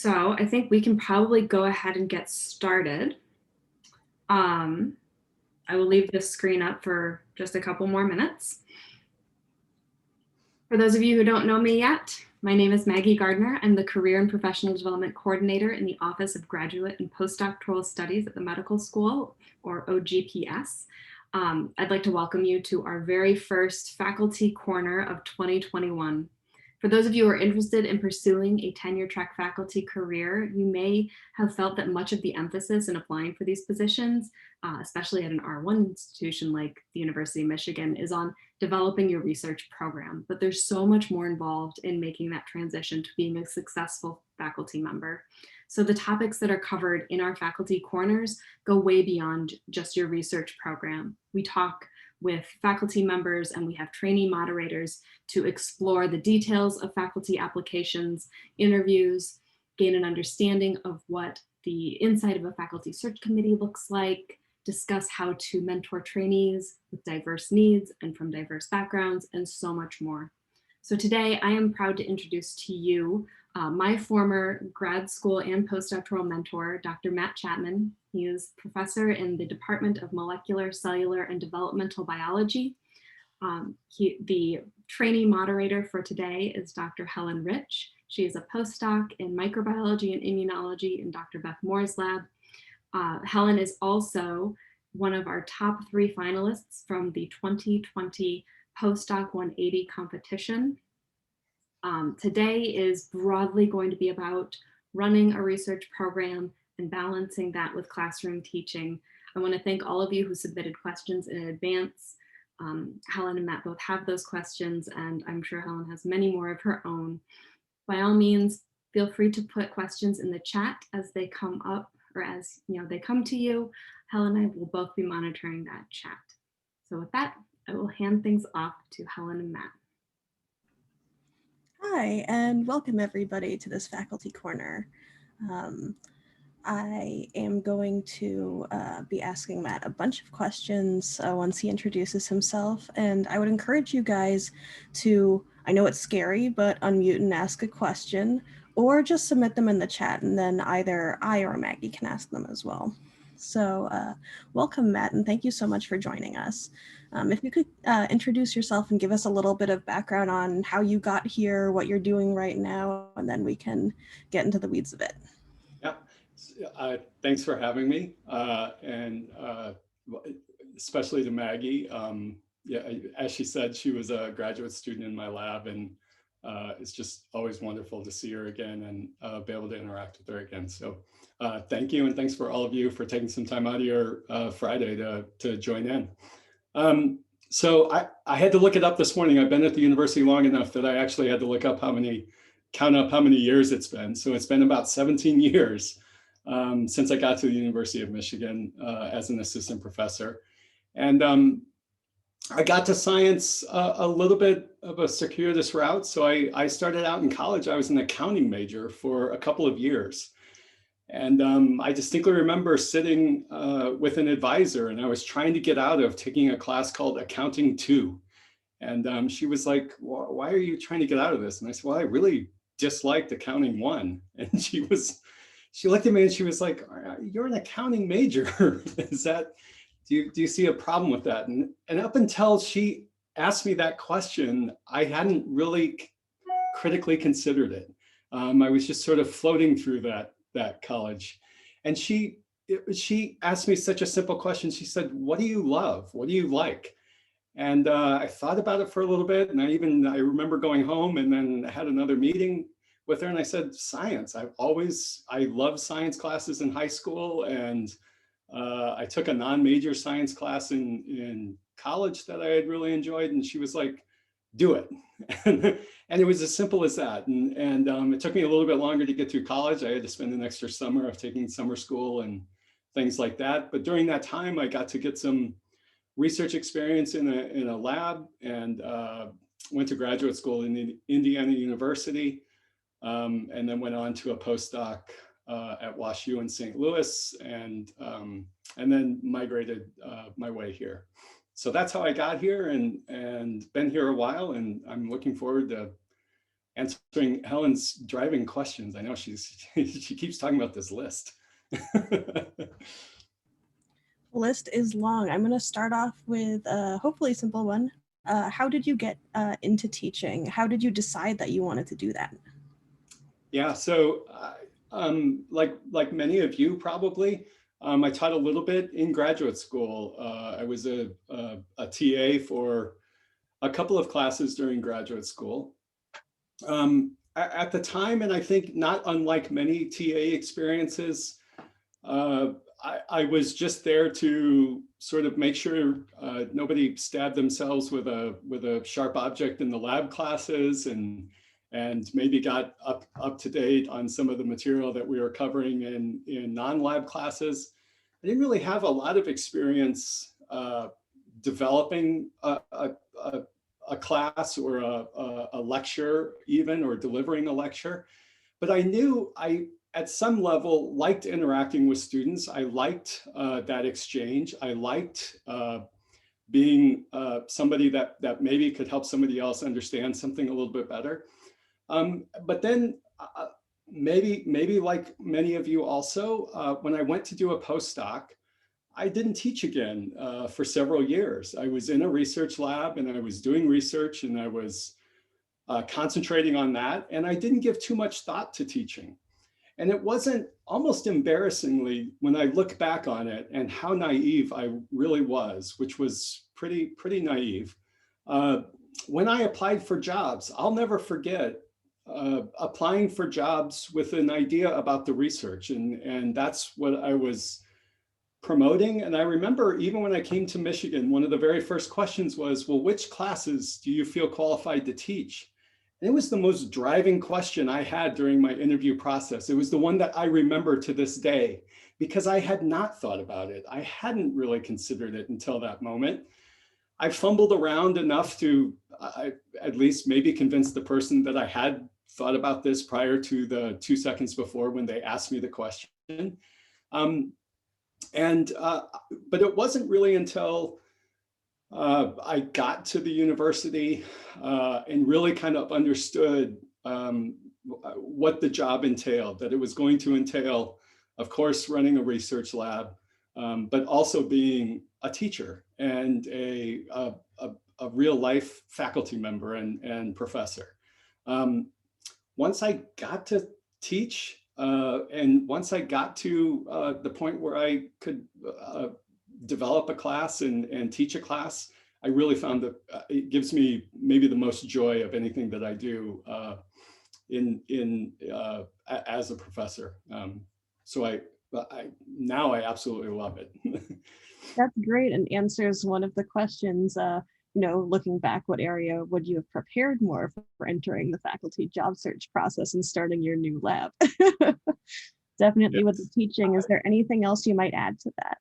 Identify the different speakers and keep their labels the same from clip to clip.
Speaker 1: So I think we can probably go ahead and get started. I will leave this screen up for just a couple more minutes. For those of you who don't know me yet, my name is Maggie Gardner. I'm the Career and Professional Development Coordinator in the Office of Graduate and Postdoctoral Studies at the Medical School, or OGPS. I'd like to welcome you to our very first Faculty Corner of 2021. For those of you who are interested in pursuing a tenure-track faculty career, you may have felt that much of the emphasis in applying for these positions, especially at an R1 institution like the University of Michigan, is on developing your research program. But there's so much more involved in making that transition to being a successful faculty member. So the topics that are covered in our faculty corners go way beyond just your research program. We talk with faculty members and we have trainee moderators to explore the details of faculty applications, interviews, gain an understanding of what the inside of a faculty search committee looks like, discuss how to mentor trainees with diverse needs and from diverse backgrounds, and so much more. So today I am proud to introduce to you my former grad school and postdoctoral mentor, Dr. Matt Chapman. He is professor in the Department of Molecular, Cellular, and Developmental Biology. The trainee moderator for today is Dr. Helen Rich. She is a postdoc in microbiology and immunology in Dr. Beth Moore's lab. Helen is also one of our top 3 finalists from the 2020 Postdoc 180 competition. Today is broadly going to be about running a research program and balancing that with classroom teaching. I want to thank all of you who submitted questions in advance. Helen and Matt both have those questions, and I'm sure Helen has many more of her own. By all means, feel free to put questions in the chat as they come up, or as they come to you. Helen and I will both be monitoring that chat. So with that, I will hand things off to Helen and Matt.
Speaker 2: Hi, and welcome everybody to this Faculty Corner. I am going to be asking Matt a bunch of questions once he introduces himself, and I would encourage you guys to, I know it's scary, but unmute and ask a question, or just submit them in the chat, and then either I or Maggie can ask them as well. So welcome, Matt, and thank you so much for joining us. If you could introduce yourself and give us a little bit of background on how you got here, what you're doing right now, and then we can get into the weeds of it.
Speaker 3: Yeah, thanks for having me, and especially to Maggie. Yeah, as she said, she was a graduate student in my lab, and it's just always wonderful to see her again and be able to interact with her again. So thank you, and thanks for all of you for taking some time out of your Friday to join in. So I had to look it up this morning. I've been at the university long enough that I actually had to look up count up how many years it's been. So it's been about 17 years since I got to the University of Michigan as an assistant professor. And I got to science a little bit of a circuitous route. So I started out in college. I was an accounting major for a couple of years. And I distinctly remember sitting with an advisor, and I was trying to get out of taking a class called Accounting 2. And she was like, why are you trying to get out of this? And I said, well, I really disliked Accounting 1. And she looked at me and she was like, you're an accounting major. Is that, do you see a problem with that? And up until she asked me that question, I hadn't really critically considered it. I was just sort of floating through that college. And she asked me such a simple question. She said, what do you love? What do you like? And I thought about it for a little bit. And I remember going home and then had another meeting with her. And I said, science. I loved science classes in high school. And I took a non-major science class in college that I had really enjoyed. And she was like, do it. And it was as simple as that. And it took me a little bit longer to get through college. I had to spend an extra summer of taking summer school and things like that. But during that time, I got to get some research experience in a lab, and went to graduate school in Indiana University, and then went on to a postdoc at WashU in St. Louis, and then migrated my way here. So that's how I got here, and been here a while, and I'm looking forward to answering Helen's driving questions. I know she keeps talking about this list.
Speaker 2: The list is long. I'm going to start off with hopefully a simple one. How did you get into teaching? How did you decide that you wanted to do that?
Speaker 3: Yeah, so like many of you probably, I taught a little bit in graduate school. I was a TA for a couple of classes during graduate school. At the time, and I think not unlike many TA experiences, I was just there to sort of make sure nobody stabbed themselves with a sharp object in the lab classes, and maybe got up to date on some of the material that we were covering in non-lab classes. I didn't really have a lot of experience developing a class or a lecture even, or delivering a lecture. But I knew I, at some level, liked interacting with students. I liked that exchange. I liked being somebody that maybe could help somebody else understand something a little bit better. But then maybe like many of you also, when I went to do a postdoc, I didn't teach again for several years. I was in a research lab and I was doing research and I was concentrating on that. And I didn't give too much thought to teaching. And it wasn't, almost embarrassingly, when I look back on it and how naive I really was, which was pretty naive. When I applied for jobs, I'll never forget applying for jobs with an idea about the research. And that's what I was promoting. And I remember even when I came to Michigan, one of the very first questions was, well, which classes do you feel qualified to teach? And it was the most driving question I had during my interview process. It was the one that I remember to this day, because I had not thought about it. I hadn't really considered it until that moment. I fumbled around enough to at least maybe convince the person that I had thought about this prior to the 2 seconds before when they asked me the question. But it wasn't really until I got to the university and really kind of understood what the job entailed, that it was going to entail, of course, running a research lab, but also being a teacher and a real life faculty member and professor. Once I got to teach, and once I got to the point where I could develop a class and teach a class, I really found that it gives me maybe the most joy of anything that I do as a professor. So now I absolutely love it.
Speaker 2: That's great, and answers one of the questions. Looking back, what area would you have prepared more for entering the faculty job search process and starting your new lab? Definitely. Yes. With the teaching, is there anything else you might add to that?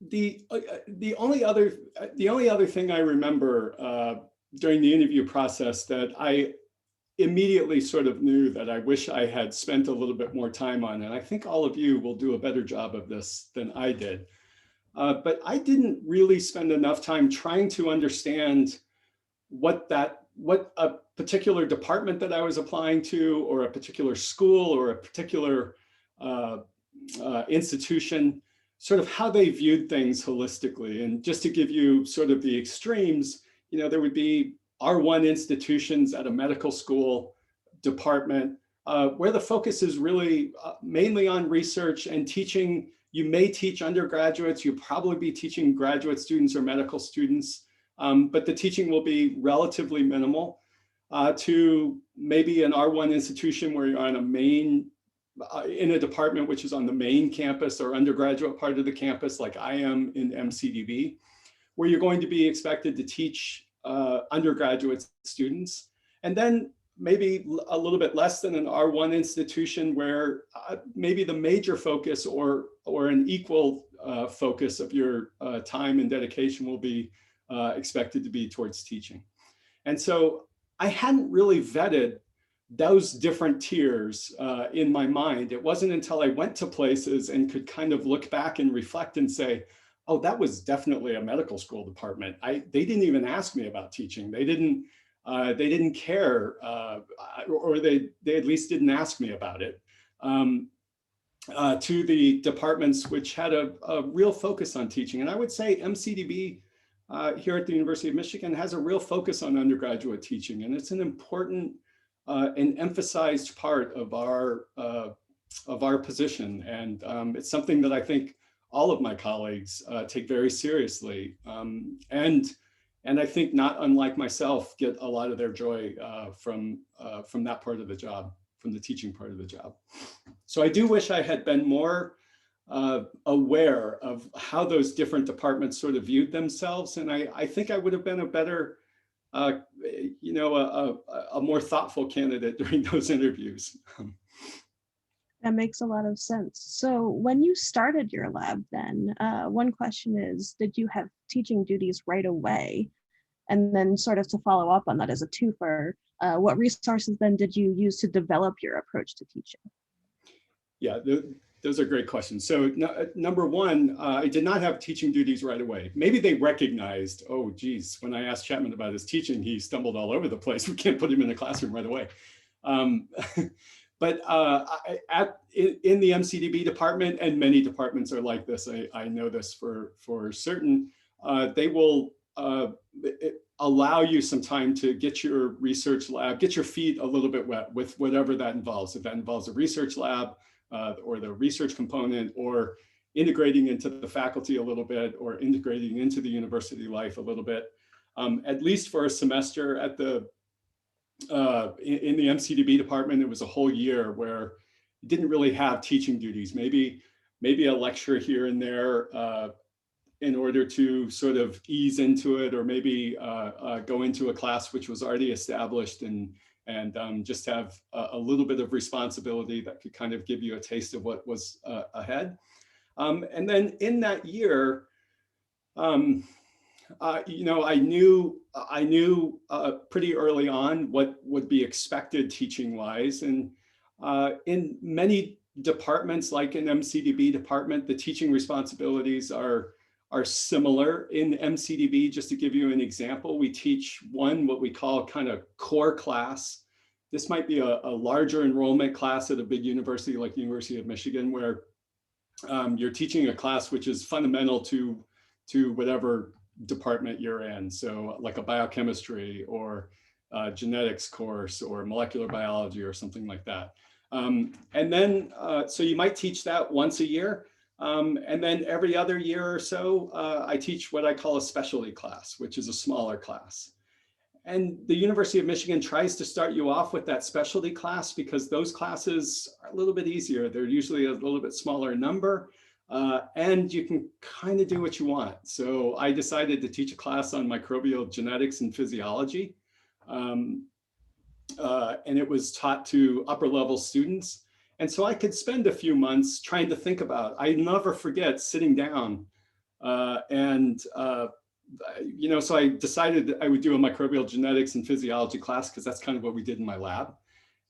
Speaker 3: The only other thing I remember during the interview process that I immediately sort of knew that I wish I had spent a little bit more time on, and I think all of you will do a better job of this than I did. But I didn't really spend enough time trying to understand what a particular department that I was applying to, or a particular school, or a particular institution, sort of how they viewed things holistically. And just to give you sort of the extremes, there would be R1 institutions at a medical school department where the focus is really mainly on research and teaching. You may teach undergraduates, you'll probably be teaching graduate students or medical students, but the teaching will be relatively minimal, to maybe an R1 institution where you're on in a department which is on the main campus or undergraduate part of the campus, like I am in MCDB, where you're going to be expected to teach undergraduate students. And then maybe a little bit less than an R1 institution where maybe the major focus or an equal focus of your time and dedication will be expected to be towards teaching. And so I hadn't really vetted those different tiers in my mind. It wasn't until I went to places and could kind of look back and reflect and say, oh, that was definitely a medical school department. They didn't even ask me about teaching. They didn't They didn't care, or they at least didn't ask me about it. To the departments which had a real focus on teaching. And I would say MCDB here at the University of Michigan has a real focus on undergraduate teaching. And it's an important and emphasized part of our position. And it's something that I think all of my colleagues take very seriously. And I think, not unlike myself, get a lot of their joy from that part of the job, from the teaching part of the job. So I do wish I had been more aware of how those different departments sort of viewed themselves. And I think I would have been a better, a more thoughtful candidate during those interviews.
Speaker 2: That makes a lot of sense. So when you started your lab then, one question is, did you have teaching duties right away? And then sort of to follow up on that as a twofer, what resources then did you use to develop your approach to teaching?
Speaker 3: Yeah, those are great questions. So number one, I did not have teaching duties right away. Maybe they recognized, oh, geez, when I asked Chapman about his teaching, he stumbled all over the place. We can't put him in the classroom right away. But in the MCDB department, and many departments are like this, I know this for certain, they will allow you some time to get your research lab, get your feet a little bit wet with whatever that involves. If that involves a research lab or the research component, or integrating into the faculty a little bit, or integrating into the university life a little bit, at least for a semester at the in the MCDB department, it was a whole year where you didn't really have teaching duties. Maybe a lecture here and there in order to sort of ease into it, or maybe go into a class which was already established and just have a little bit of responsibility that could kind of give you a taste of what was ahead. And then in that year, I knew pretty early on what would be expected teaching wise. And in many departments, like an MCDB department, the teaching responsibilities are similar. In MCDB, just to give you an example, we teach what we call kind of core class. This might be a larger enrollment class at a big university like the University of Michigan, where you're teaching a class which is fundamental to whatever department you're in. So like a biochemistry or genetics course or molecular biology or something like that. And then, so you might teach that once a year. And then every other year or so, I teach what I call a specialty class, which is a smaller class. And the University of Michigan tries to start you off with that specialty class because those classes are a little bit easier. They're usually a little bit smaller number, and you can kind of do what you want. So I decided to teach a class on microbial genetics and physiology. And it was taught to upper level students. And so I could spend a few months trying to think about, I never forget sitting down so I decided that I would do a microbial genetics and physiology class because that's kind of what we did in my lab.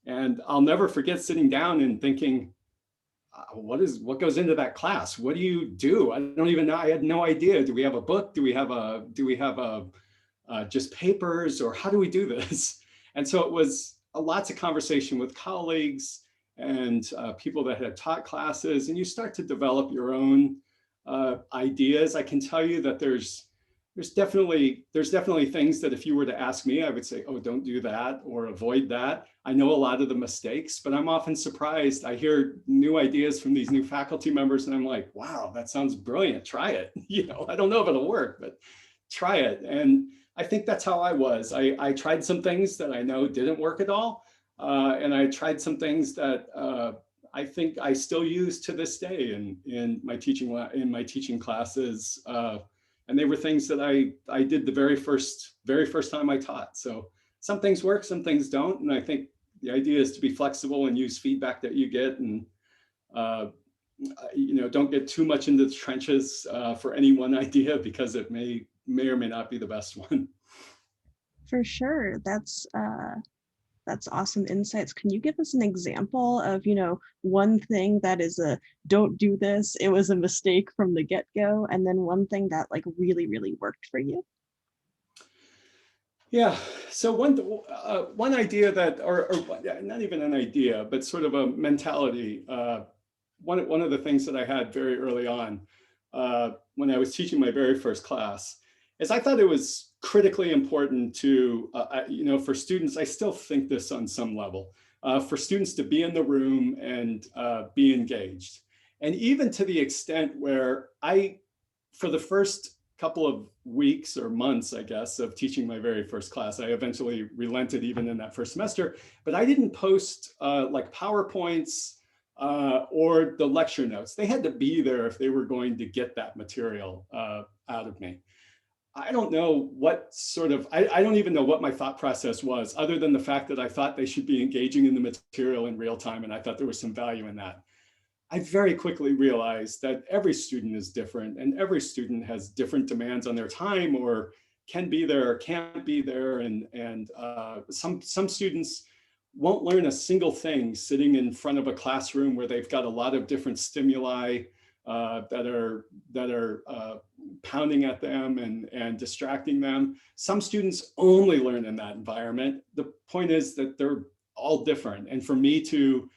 Speaker 3: And I'll never forget sitting down and thinking, what goes into that class? What do you do? I don't even know. I had no idea. Do we have a book? Do we have just papers, or how do we do this? And so it was lots of conversation with colleagues and people that had taught classes, and you start to develop your own ideas. I can tell you that there's definitely things that if you were to ask me, I would say, oh, don't do that or avoid that. I know a lot of the mistakes, but I'm often surprised. I hear new ideas from these new faculty members and I'm like, wow, that sounds brilliant. Try it. I don't know if it'll work, but try it. And I think that's how I was. I tried some things that I know didn't work at all. And I tried some things that I think I still use to this day in my teaching classes. And they were things that I did the very first time I taught. So some things work, some things don't. And I think the idea is to be flexible and use feedback that you get, and don't get too much into the trenches for any one idea, because it may or may not be the best one.
Speaker 2: For sure. That's awesome insights. Can you give us an example of, one thing that is don't do this, it was a mistake from the get-go, and then one thing that like really, really worked for you?
Speaker 3: Yeah. So one idea that, or not even an idea, but sort of a mentality. One of the things that I had very early on when I was teaching my very first class is I thought it was critically important to, for students. I still think this on some level, for students to be in the room and be engaged, and even to the extent where for the first couple of weeks or months, I guess, of teaching my very first class, I eventually relented even in that first semester, but I didn't post like PowerPoints or the lecture notes. They had to be there if they were going to get that material out of me. I don't know what sort of, I don't even know what my thought process was, other than the fact that I thought they should be engaging in the material in real time, and I thought there was some value in that. I very quickly realized that every student is different, and every student has different demands on their time, or can be there or can't be there. And some students won't learn a single thing sitting in front of a classroom where they've got a lot of different stimuli that are pounding at them and distracting them. Some students only learn in that environment. The point is that they're all different. And for me to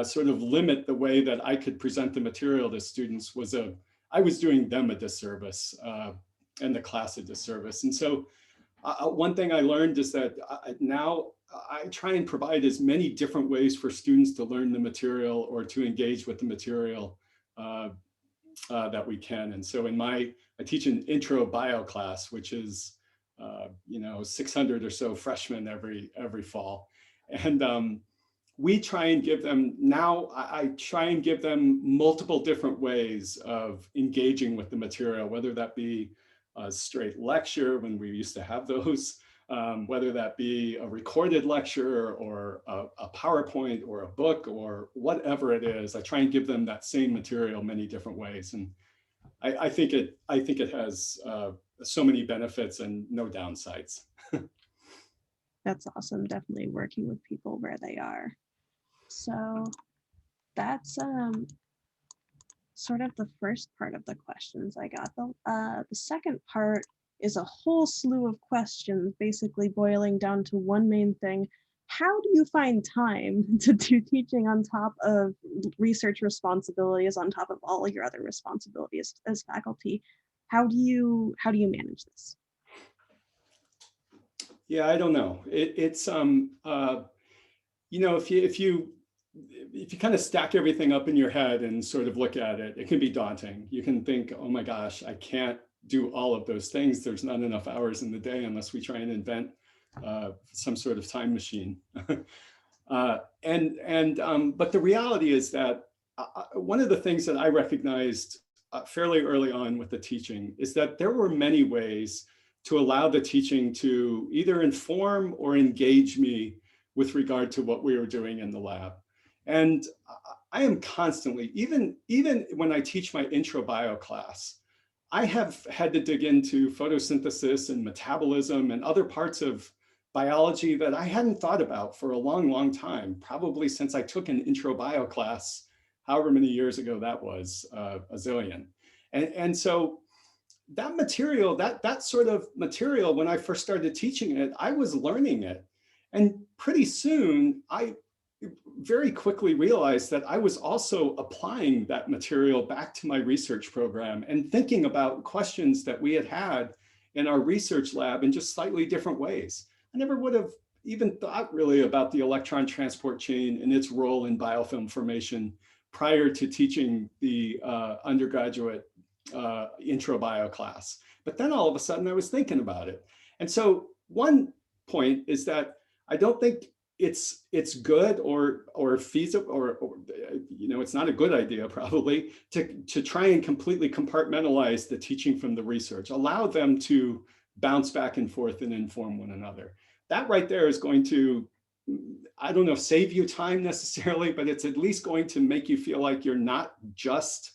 Speaker 3: sort of limit the way that I could present the material to students I was doing them a disservice and the class a disservice. And so one thing I learned is that now I try and provide as many different ways for students to learn the material or to engage with the material that we can. And so I teach an intro bio class, which is 600 or so freshmen every fall. And we try and give them, now I try and give them multiple different ways of engaging with the material, whether that be a straight lecture when we used to have those, whether that be a recorded lecture or a PowerPoint or a book or whatever it is. I try and give them that same material many different ways. And I think it has so many benefits and no downsides.
Speaker 2: That's awesome. Definitely working with people where they are. So that's sort of the first part of the questions I got. The second part is a whole slew of questions, basically boiling down to one main thing. How do you find time to do teaching on top of research responsibilities, on top of all your other responsibilities as faculty? How do you manage this?
Speaker 3: Yeah, I don't know. It's if you kind of stack everything up in your head and sort of look at it, it can be daunting. You can think, oh my gosh, I can't do all of those things. There's not enough hours in the day unless we try and invent some sort of time machine. But the reality is that one of the things that I recognized fairly early on with the teaching is that there were many ways to allow the teaching to either inform or engage me with regard to what we were doing in the lab. And I am constantly, even when I teach my intro bio class, I have had to dig into photosynthesis and metabolism and other parts of biology that I hadn't thought about for a long, long time, probably since I took an intro bio class, however many years ago that was, a zillion. And so that material, that sort of material, when I first started teaching it, I was learning it. And pretty soon, I very quickly realized that I was also applying that material back to my research program and thinking about questions that we had in our research lab in just slightly different ways. I never would have even thought really about the electron transport chain and its role in biofilm formation prior to teaching the undergraduate intro bio class. But then all of a sudden I was thinking about it. And so one point is that I don't think it's good or feasible or it's not a good idea probably to try and completely compartmentalize the teaching from the research. Allow them to bounce back and forth and inform one another. That right there is going to, I don't know, save you time necessarily, but it's at least going to make you feel like you're not just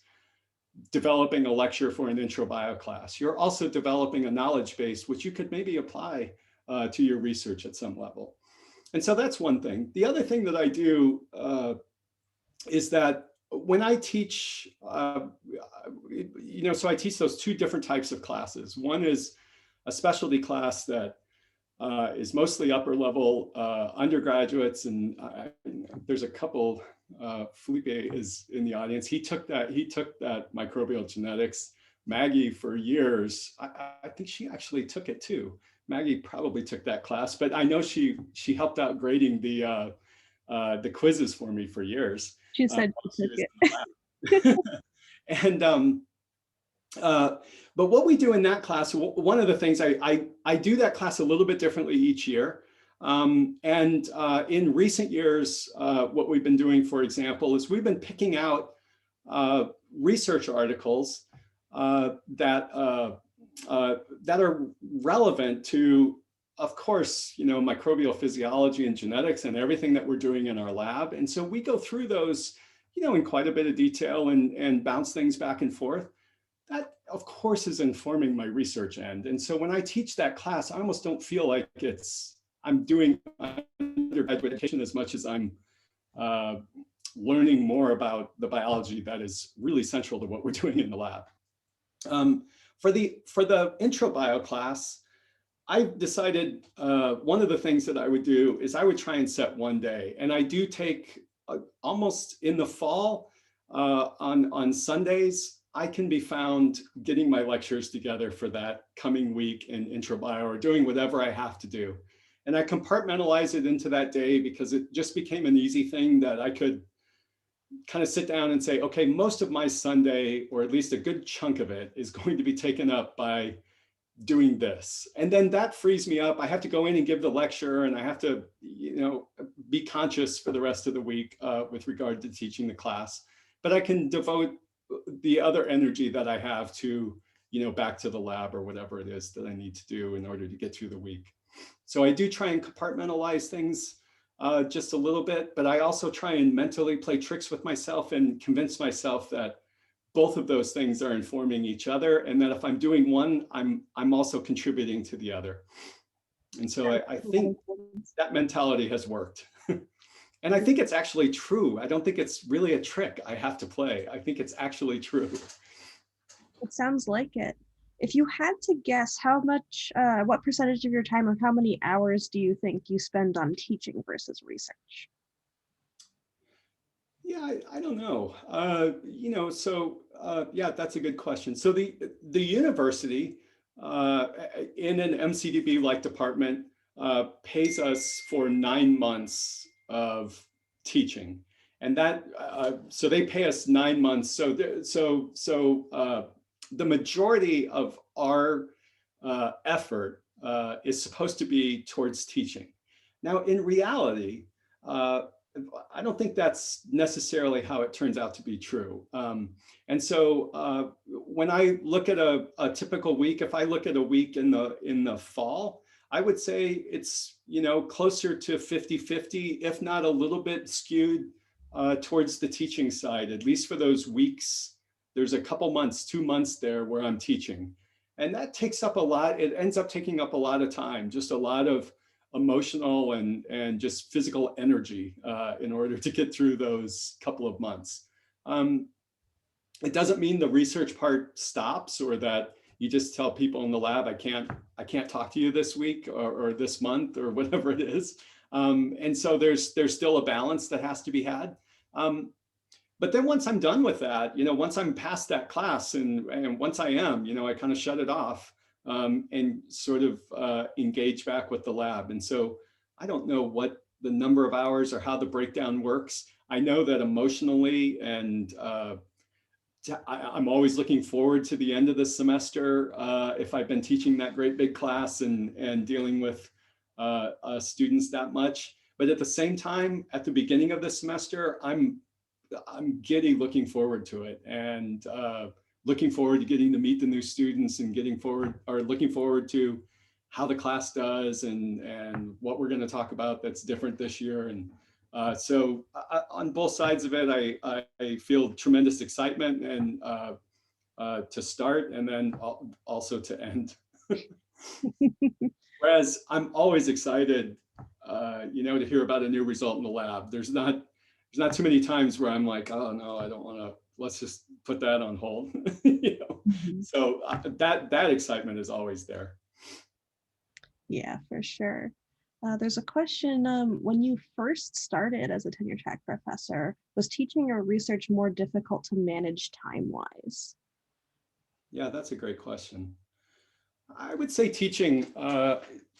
Speaker 3: developing a lecture for an intro bio class. You're also developing a knowledge base, which you could maybe apply to your research at some level. And so that's one thing. The other thing that I do is that when I teach, so I teach those two different types of classes. One is a specialty class that is mostly upper level undergraduates, and there's a couple. Felipe is in the audience. He took that microbial genetics. Maggie for years. I think she actually took it too. Maggie probably took that class, but I know she helped out grading the quizzes for me for years.
Speaker 2: She said she took
Speaker 3: it. And but what we do in that class, one of the things I do that class a little bit differently each year. In recent years, what we've been doing, for example, is we've been picking out research articles that are relevant to, of course, microbial physiology and genetics and everything that we're doing in our lab. And so we go through those, in quite a bit of detail and bounce things back and forth. That, of course, is informing my research end. And so when I teach that class, I almost don't feel like I'm doing undergraduate education as much as I'm learning more about the biology that is really central to what we're doing in the lab. For the intro bio class, I've decided one of the things that I would do is I would try and set one day. And I do take almost in the fall on Sundays, I can be found getting my lectures together for that coming week in intro bio or doing whatever I have to do. And I compartmentalize it into that day because it just became an easy thing that I could kind of sit down and say, okay, most of my Sunday, or at least a good chunk of it, is going to be taken up by doing this. And then that frees me up. I have to go in and give the lecture, and I have to, be conscious for the rest of the week with regard to teaching the class. But I can devote the other energy that I have to, back to the lab or whatever it is that I need to do in order to get through the week. So I do try and compartmentalize things just a little bit, but I also try and mentally play tricks with myself and convince myself that both of those things are informing each other, and that if I'm doing one, I'm also contributing to the other. And so I think that mentality has worked. And I think it's actually true. I don't think it's really a trick I have to play. I think it's actually true.
Speaker 2: It sounds like it. If you had to guess what percentage of your time or how many hours do you think you spend on teaching versus research?
Speaker 3: Yeah, I don't know. Yeah, that's a good question. So the university in an MCDB-like department pays us for 9 months of teaching, and that so they pay us 9 months. So the majority of our effort is supposed to be towards teaching. Now, in reality, I don't think that's necessarily how it turns out to be true. And so when I look at a typical week, if I look at a week in the fall, I would say it's closer to 50-50, if not a little bit skewed towards the teaching side, at least for those weeks. There's a couple months, 2 months there where I'm teaching. And that takes up a lot. It ends up taking up a lot of time, just a lot of emotional and just physical energy in order to get through those couple of months. It doesn't mean the research part stops, or that you just tell people in the lab, I can't talk to you this week or this month or whatever it is. And so there's still a balance that has to be had. But then once I'm done with that, once I'm past that class and once I am, I kind of shut it off and sort of engage back with the lab. And so I don't know what the number of hours or how the breakdown works. I know that emotionally and I'm always looking forward to the end of the semester if I've been teaching that great big class and dealing with students that much. But at the same time, at the beginning of the semester, I'm giddy looking forward to it, and looking forward to getting to meet the new students and looking forward to how the class does and what we're going to talk about that's different this year. And so on both sides of it, I feel tremendous excitement and to start and then also to end. Whereas I'm always excited, to hear about a new result in the lab. There's not too many times where I'm like, oh no, I don't want to, let's just put that on hold.
Speaker 2: Mm-hmm.
Speaker 3: So that excitement is always there.
Speaker 2: Yeah, for sure. There's a question, when you first started as a tenure track professor, was teaching or research more difficult to manage time-wise?
Speaker 3: Yeah, that's a great question. I would say teaching.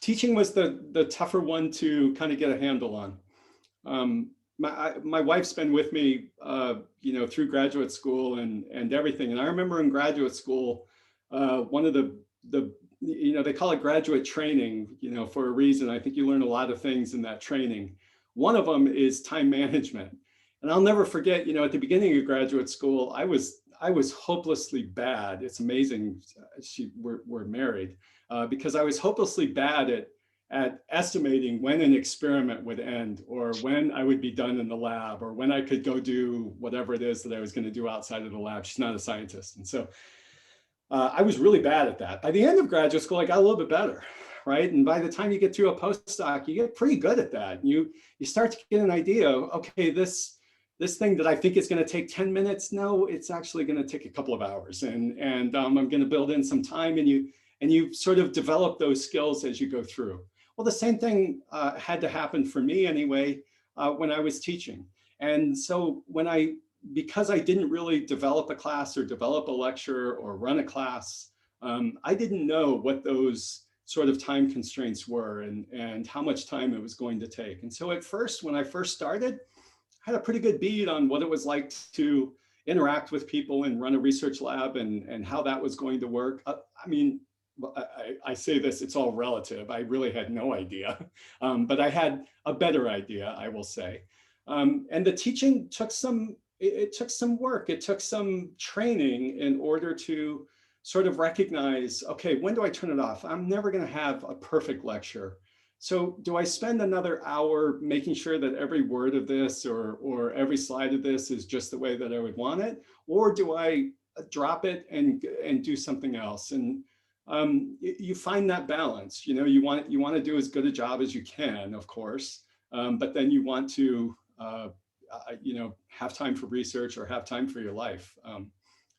Speaker 3: Teaching was the tougher one to kind of get a handle on. My wife's been with me, through graduate school and everything. And I remember in graduate school, one of the they call it graduate training, for a reason. I think you learn a lot of things in that training. One of them is time management. And I'll never forget, at the beginning of graduate school, I was hopelessly bad. It's amazing we're married, because I was hopelessly bad at estimating when an experiment would end, or when I would be done in the lab, or when I could go do whatever it is that I was going to do outside of the lab. She's not a scientist. And so I was really bad at that. By the end of graduate school, I got a little bit better, right? And by the time you get through a postdoc, you get pretty good at that. You start to get an idea, okay, this thing that I think is going to take 10 minutes, no, it's actually going to take a couple of hours. And I'm going to build in some time, and you sort of develop those skills as you go through. Well, the same thing had to happen for me anyway, when I was teaching. And so because I didn't really develop a class or develop a lecture or run a class, I didn't know what those sort of time constraints were, and how much time it was going to take. And so at first, when I first started, I had a pretty good bead on what it was like to interact with people and run a research lab, and how that was going to work. I mean, I say this, it's all relative. I really had no idea, but I had a better idea, I will say. And the teaching took it took some work. It took some training in order to sort of recognize, okay, when do I turn it off? I'm never going to have a perfect lecture. So do I spend another hour making sure that every word of this or every slide of this is just the way that I would want it? Or do I drop it and do something else? And you find that balance. You want to do as good a job as you can, of course, but then you want to have time for research or have time for your life.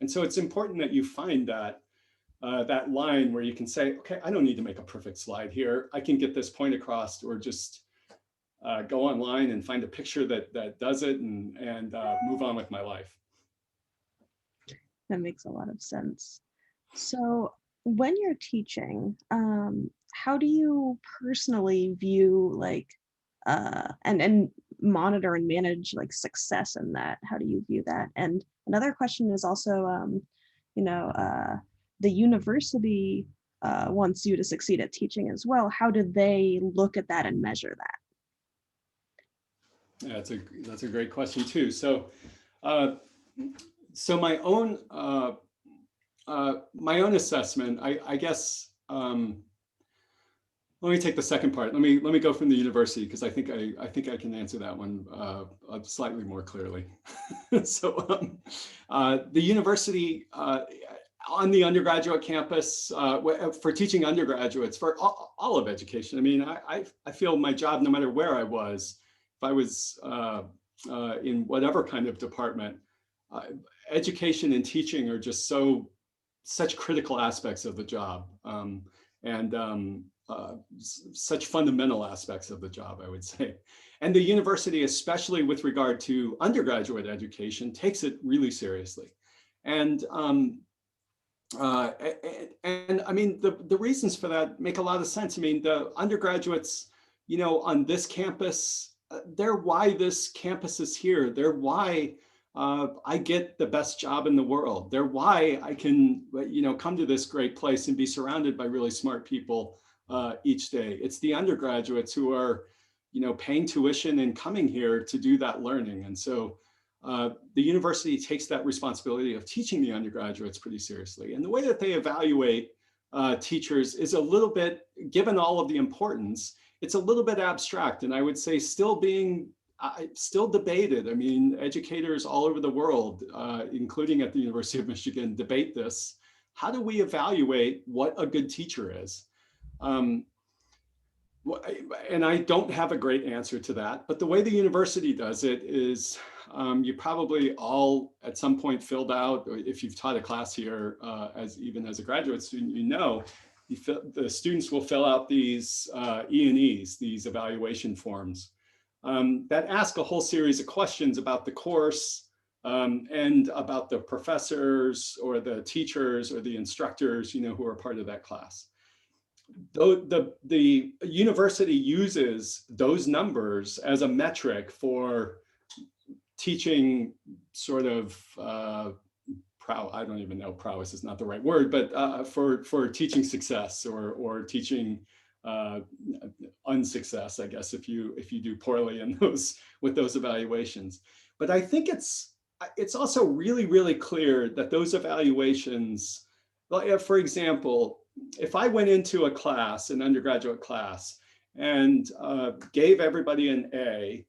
Speaker 3: And so it's important that you find that line where you can say, okay, I don't need to make a perfect slide here. I can get this point across, or just go online and find a picture that does it, and move on with my life.
Speaker 2: That makes a lot of sense. So when you're teaching, how do you personally view and monitor and manage success in that? How do you view that? And another question is also, you know, uh, the university wants you to succeed at teaching as well. How do they look at that and measure that?
Speaker 3: Yeah, that's a great question too. So, my own assessment, I guess. Let me take the second part. Let me go from the university, because I think I can answer that one slightly more clearly. So, the university, on the undergraduate campus, for teaching undergraduates, for all of education. I mean, I feel my job, no matter where I was, if I was in whatever kind of department, uh, education and teaching are just such critical aspects of the job, and such fundamental aspects of the job, I would say. And the university, especially with regard to undergraduate education, takes it really seriously. And uh, and I mean, the reasons for that make a lot of sense. I mean, the undergraduates, on this campus, they're why this campus is here. They're why I get the best job in the world. They're why I can, come to this great place and be surrounded by really smart people each day. It's the undergraduates who are, paying tuition and coming here to do that learning. And so the university takes that responsibility of teaching the undergraduates pretty seriously. And the way that they evaluate teachers is a little bit, given all of the importance, it's a little bit abstract, and I would say still debated. I mean, educators all over the world, including at the University of Michigan, debate this. How do we evaluate what a good teacher is? And I don't have a great answer to that, but the way the university does it is, you probably all at some point filled out, or if you've taught a class here, even as a graduate student, the students will fill out these E&Es, these evaluation forms, that ask a whole series of questions about the course and about the professors or the teachers or the instructors, who are part of that class. Though the university uses those numbers as a metric for teaching sort of I don't even know, prowess is not the right word, but for teaching success or teaching unsuccess, I guess, if you do poorly in with those evaluations. But I think it's also really, really clear that those evaluations, for example, if I went into a class, an undergraduate class, and gave everybody an A,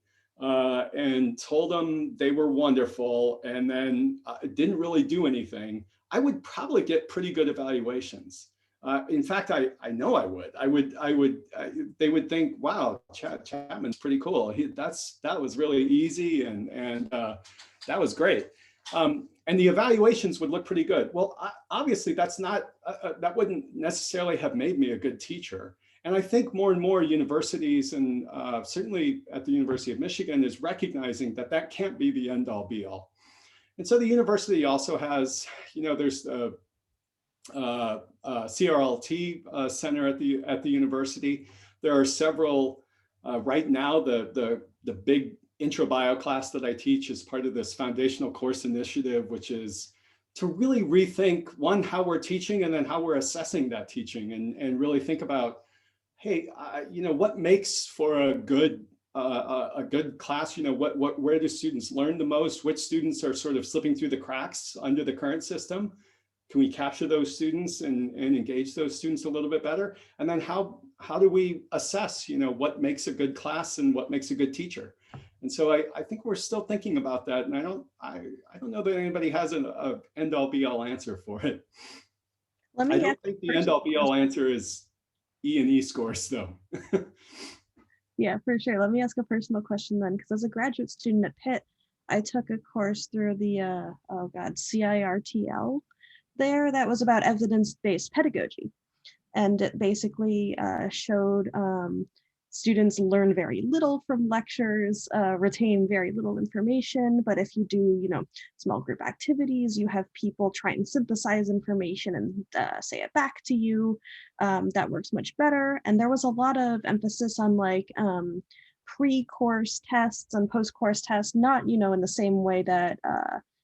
Speaker 3: and told them they were wonderful, and then didn't really do anything, I would probably get pretty good evaluations. In fact, I know I would. They would think, "Wow, Chapman's pretty cool. That was really easy, and that was great." And the evaluations would look pretty good. Well, obviously, that's not that wouldn't necessarily have made me a good teacher. And I think more and more universities, and certainly at the University of Michigan, is recognizing that that can't be the end all be all. And so the university also has, there's a CRLT center at the university. There are several right now. The big intro bio class that I teach is part of this foundational course initiative, which is to really rethink, one, how we're teaching, and then how we're assessing that teaching, and really think about, hey, what makes for a good class? Where do students learn the most? Which students are sort of slipping through the cracks under the current system? Can we capture those students and engage those students a little bit better? And then how do we assess, what makes a good class and what makes a good teacher? And so I think we're still thinking about that, and I don't know that anybody has an end all be all answer for it. I don't think the end all be all answer is E&E scores, though.
Speaker 2: Yeah, for sure. Let me ask a personal question then, because as a graduate student at Pitt, I took a course through the CIRTL there that was about evidence-based pedagogy, and it basically showed students learn very little from lectures, retain very little information, but if you do, small group activities, you have people try and synthesize information and say it back to you. That works much better. And there was a lot of emphasis on pre-course tests and post-course tests, not, in the same way that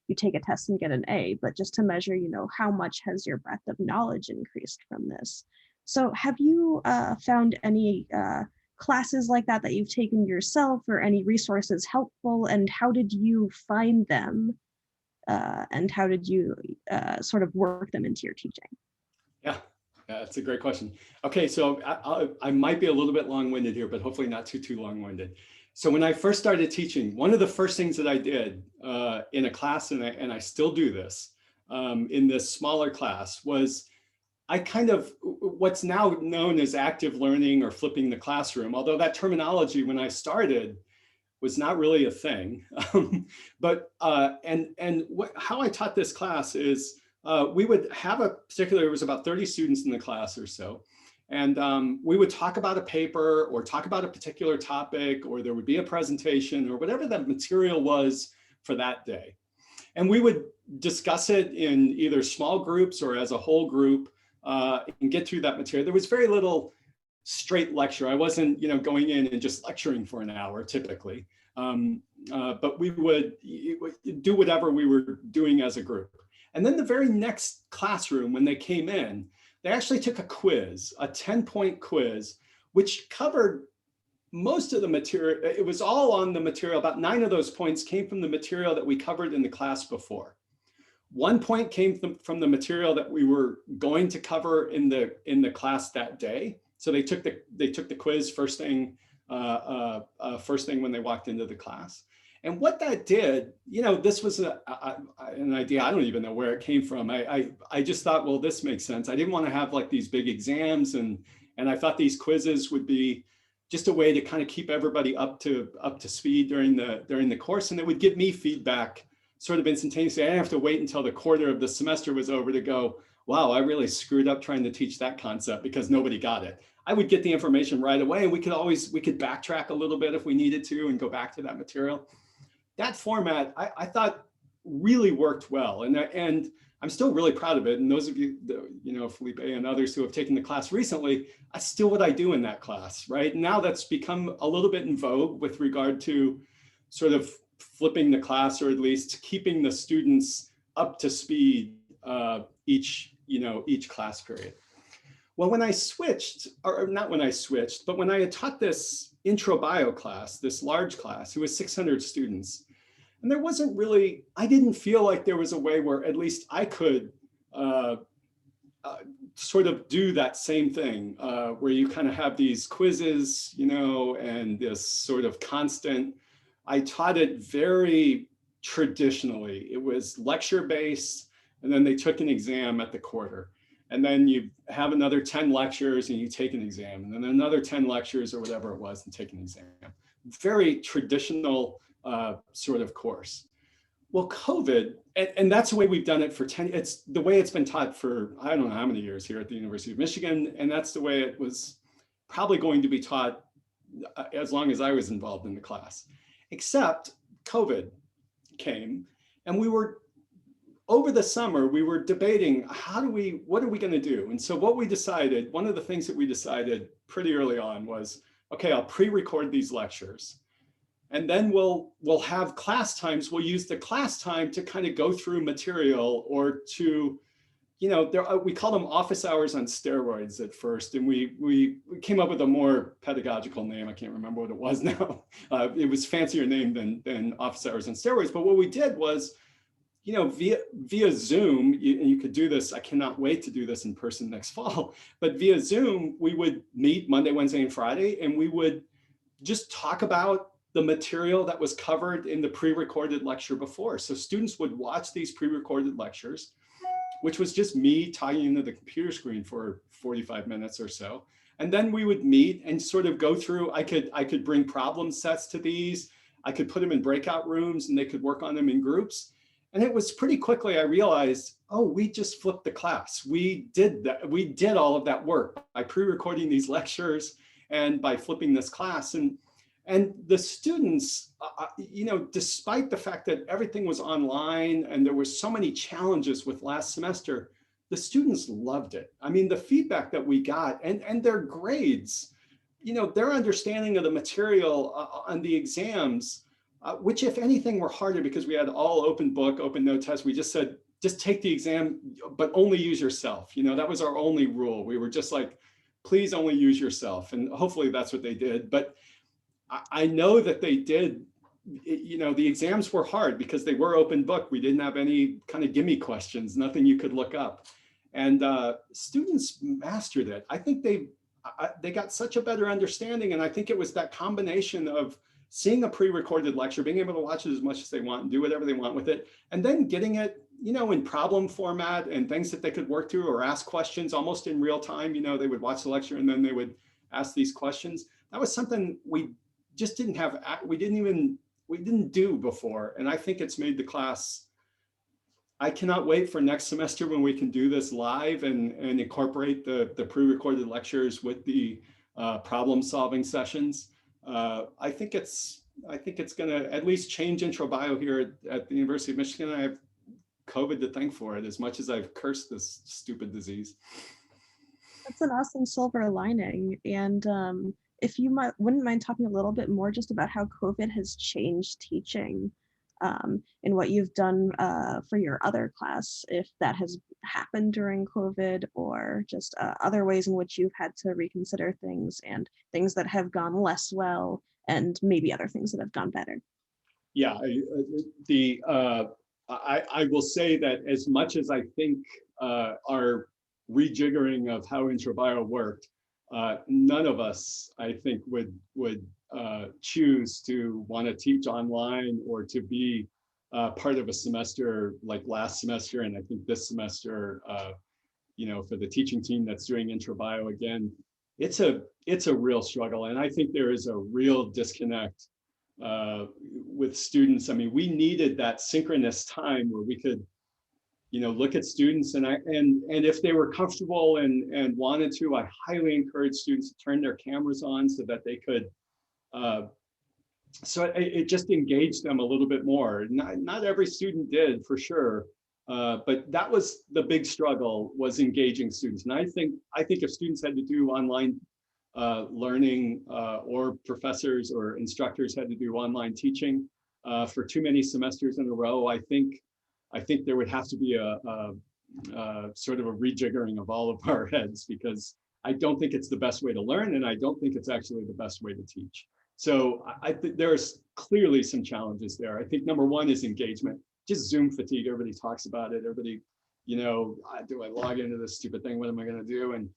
Speaker 2: you take a test and get an A, but just to measure, how much has your breadth of knowledge increased from this. So have you found any classes like that you've taken yourself, or any resources helpful, and how did you find them, and how did you sort of work them into your teaching?
Speaker 3: Yeah, that's a great question. Okay, so I might be a little bit long-winded here, but hopefully not too long-winded. So when I first started teaching, one of the first things that I did in a class, and I still do this in this smaller class, was I kind of, what's now known as active learning or flipping the classroom, although that terminology when I started was not really a thing. But how I taught this class is we would have a particular, it was about 30 students in the class or so. And we would talk about a paper or talk about a particular topic, or there would be a presentation or whatever that material was for that day. And we would discuss it in either small groups or as a whole group and get through that material. There was very little straight lecture. I wasn't, going in and just lecturing for an hour typically, but we would do whatever we were doing as a group. And then the very next classroom, when they came in, they actually took a quiz, a 10-point quiz, which covered most of the material. It was all on the material. About 9 of those points came from the material that we covered in the class before. 1 point came from the material that we were going to cover in the class that day. So they took the quiz first thing when they walked into the class. And what that did, this was an idea. I don't even know where it came from. I just thought, well, this makes sense. I didn't want to have like these big exams, and I thought these quizzes would be just a way to kind of keep everybody up to speed during the course, and it would give me feedback sort of instantaneously. I didn't have to wait until the quarter of the semester was over to go, wow, I really screwed up trying to teach that concept because nobody got it. I would get the information right away, and we could backtrack a little bit if we needed to and go back to that material. That format, I thought really worked well. And I'm still really proud of it. And those of you, Felipe and others who have taken the class recently, that's still what I do in that class, right? Now that's become a little bit in vogue with regard to sort of flipping the class, or at least keeping the students up to speed each class period. Well, when I switched, or not when I switched, but when I had taught this intro bio class, this large class, it was 600 students. And there wasn't really, I didn't feel like there was a way where at least I could sort of do that same thing, where you kind of have these quizzes, and this sort of constant. I taught it very traditionally. It was lecture based, and then they took an exam at the quarter. And then you have another 10 lectures and you take an exam, and then another 10 lectures or whatever it was and take an exam. Very traditional sort of course. Well, COVID, and that's the way we've done it for 10, it's the way it's been taught for, I don't know how many years here at the University of Michigan. And that's the way it was probably going to be taught as long as I was involved in the class. Except COVID came, and we were, over the summer, we were debating, what are we going to do? And so what we decided, one of the things that we decided pretty early on was, okay, I'll pre-record these lectures. And then we'll have class times. We'll use the class time to kind of go through material, or to, we call them office hours on steroids at first. And we came up with a more pedagogical name. I can't remember what it was now. It was fancier name than office hours on steroids. But what we did was, via Zoom, and you could do this, I cannot wait to do this in person next fall, but via Zoom, we would meet Monday, Wednesday, and Friday, and we would just talk about the material that was covered in the pre-recorded lecture before. So students would watch these pre-recorded lectures, which was just me talking into the computer screen for 45 minutes or so. And then we would meet and sort of go through, I could bring problem sets to these, I could put them in breakout rooms, and they could work on them in groups. And it was pretty quickly I realized, oh, we just flipped the class. We did that. We did all of that work by pre-recording these lectures and by flipping this class. And the students, despite the fact that everything was online and there were so many challenges with last semester, the students loved it. I mean, the feedback that we got and their grades, their understanding of the material on the exams, which if anything were harder because we had all open book, open note tests. We just said, just take the exam, but only use yourself. That was our only rule. We were just like, please only use yourself. And hopefully that's what they did. But I know that they did, the exams were hard because they were open book. We didn't have any kind of gimme questions, nothing you could look up. And students mastered it. I think they got such a better understanding. And I think it was that combination of seeing a pre-recorded lecture, being able to watch it as much as they want and do whatever they want with it, and then getting it, in problem format and things that they could work through or ask questions almost in real time. They would watch the lecture and then they would ask these questions. That was something we just didn't have, we didn't do before. And I think it's made the class, I cannot wait for next semester when we can do this live and incorporate the pre-recorded lectures with the problem solving sessions. I think it's going to at least change intro bio here at the University of Michigan. I have COVID to thank for it, as much as I've cursed this stupid disease.
Speaker 2: That's an awesome silver lining. And if you wouldn't mind talking a little bit more just about how COVID has changed teaching and what you've done for your other class, if that has happened during COVID, or just other ways in which you've had to reconsider things and things that have gone less well, and maybe other things that have gone better.
Speaker 3: Yeah, I will say that as much as I think our rejiggering of how intro bio worked, none of us, I think, would choose to want to teach online or to be part of a semester like last semester. And I think this semester, for the teaching team that's doing intro bio again, it's a real struggle. And I think there is a real disconnect with students. I mean, we needed that synchronous time where we could look at students, and if they were comfortable and wanted to, I highly encourage students to turn their cameras on so that they could, so it just engaged them a little bit more. Not every student did, for sure, but that was the big struggle, was engaging students. And I think if students had to do online learning, or professors or instructors had to do online teaching for too many semesters in a row, I think there would have to be a sort of a rejiggering of all of our heads, because I don't think it's the best way to learn, and I don't think it's actually the best way to teach. So I think there's clearly some challenges there. I think number one is engagement, just Zoom fatigue. Everybody talks about it. Everybody, do I log into this stupid thing? What am I going to do? And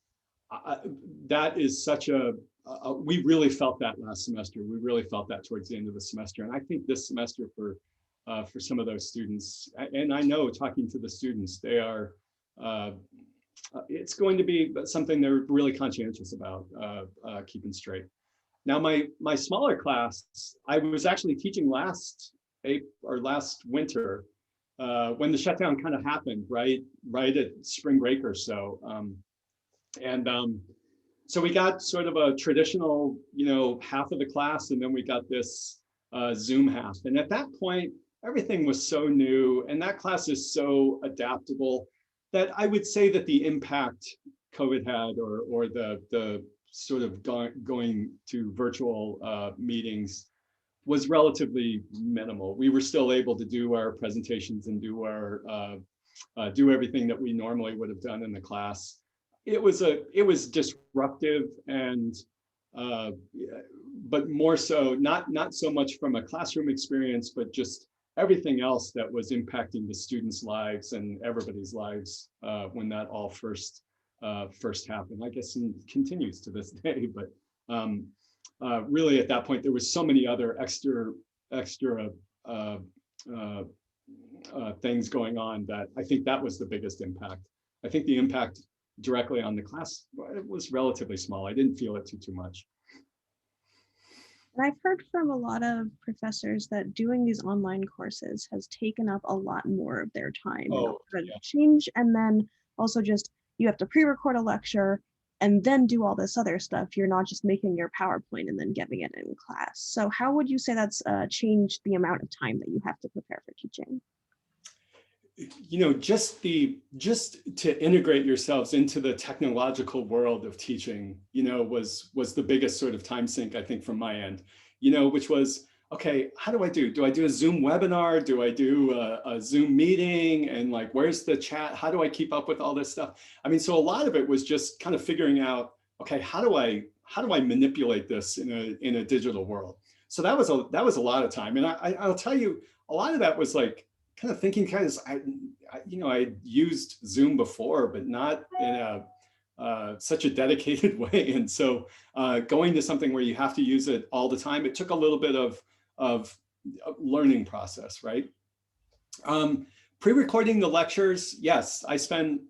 Speaker 3: that is such we really felt that last semester. We really felt that towards the end of the semester. And I think this semester for some of those students, and I know, talking to the students, they are, it's going to be something they're really conscientious about keeping straight. Now, my smaller class, I was actually teaching last winter when the shutdown kind of happened, right at spring break or so. So we got sort of a traditional, half of the class, and then we got this Zoom half. And at that point, everything was so new, and that class is so adaptable that I would say that the impact COVID had, or the sort of going to virtual meetings, was relatively minimal. We were still able to do our presentations and do everything that we normally would have done in the class. It was disruptive, and but more so, not so much from a classroom experience, but just everything else that was impacting the students' lives and everybody's lives when that all first happened. I guess and continues to this day, but really at that point there was so many other extra things going on that I think that was the biggest impact. I think the impact directly on the class was relatively small. I didn't feel it too much.
Speaker 2: And I've heard from a lot of professors that doing these online courses has taken up a lot more of their time in order to change. And then also just, you have to pre-record a lecture and then do all this other stuff. You're not just making your PowerPoint and then giving it in class. So how would you say that's changed the amount of time that you have to prepare for teaching?
Speaker 3: Just to integrate yourselves into the technological world of teaching, was the biggest sort of time sink, I think, from my end, which was, okay, how do I do a Zoom webinar? Do I do a Zoom meeting? And like, where's the chat? How do I keep up with all this stuff? I mean, so a lot of it was just kind of figuring out, okay, how do I manipulate this in a digital world? So that was a lot of time. And I'll tell you, a lot of that was like, kind of thinking, I used Zoom before, but not in such a dedicated way. And so going to something where you have to use it all the time, it took a little bit of learning process, right? Pre-recording the lectures, yes, I spent